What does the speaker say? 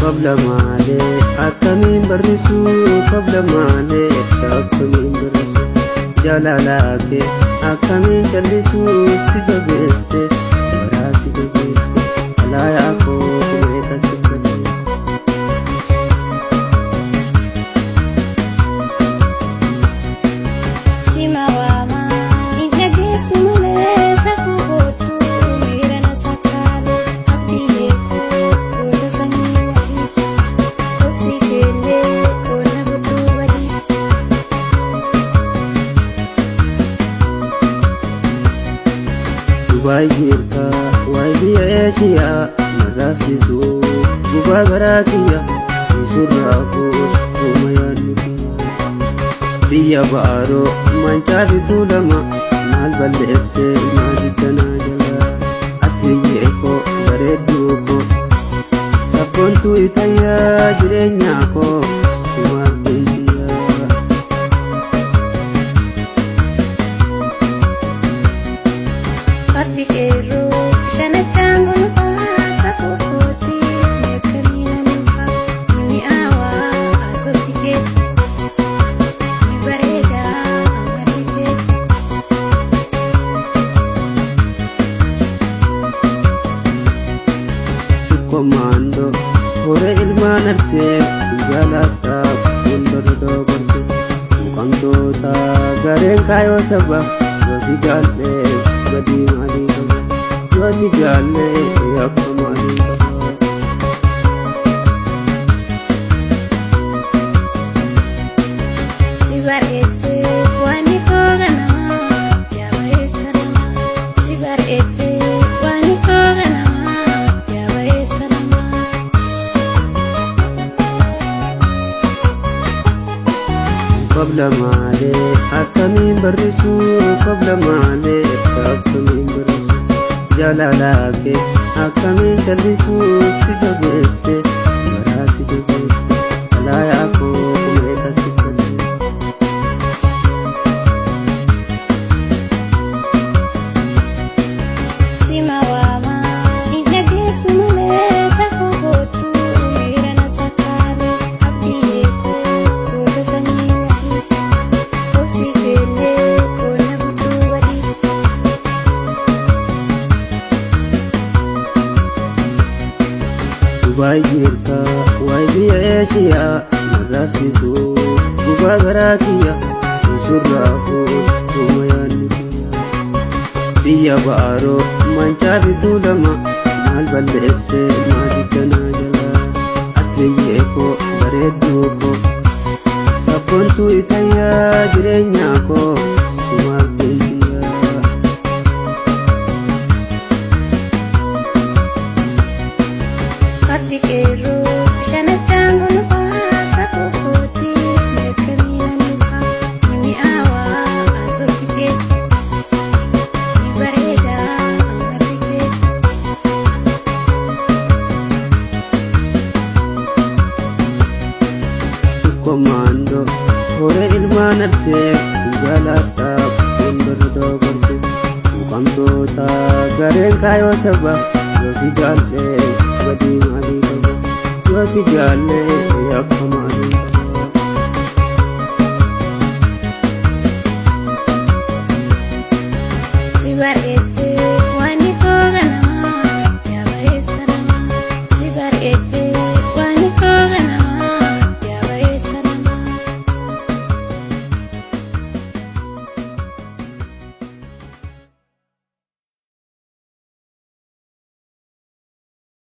قبل مالي أكمل برسو قبل مالي أكمل برسو جلالك أكمل جلسو سيدبست وراسي دبست لا يعقوب ميت سكتي سيما وما إنجي سمولي سكوكوتو ميرنا سكالي أبديكو ودساني وحي وفسيكيلي ونبتو بدي وايجيركا وايجي ايشيا مرافيزو غبا غراكيا يسرافوس وميانكي بيا بارو منشافي تولما مال بلسي مالي تناجلا أسيجيكو غريدوكو سبونتو إتايا جرينياكو سمال بيتيا Patikero shana changu nufa sakukoti mekamina nufa nimi awa asofike nibareda amatike Komando ore ilman arse jalata undordo gordu mukanto ta garen kayo sabba wasi galle gadi mali kaba wasi galle yakka mali kaba sibarete wani koganama yabaesanama sibarete wani koganama yabaesanama قبل مالي أكمل برسو قبل مالي أكمل برسو جلالك أكمل جلسو سيدبست وراسي دبست لا يعقوب ميت سكتي Sima wama injagi sumule sakukotu mirana sakale abdiyeko kodasani wahi osikele kona butu wadi وايجيركا وايجي ايشيا مرافيزو غبا غراكيا يسرافوس وميانكي بيا بارو منشافي تولما مال بلسي مالي تناجلا أسيجيكو غريدوكو سبونتو إتايا جرينياكو سمال بيتيا patikero shana changu nufa sakukoti mekamina nufa nimi awa asofike nibareda amatike Komando ore ilman arse jalata undordo gordu mukanto ta garen kayo sabba wasi galle gadi mali kaba wasi galle yakka mali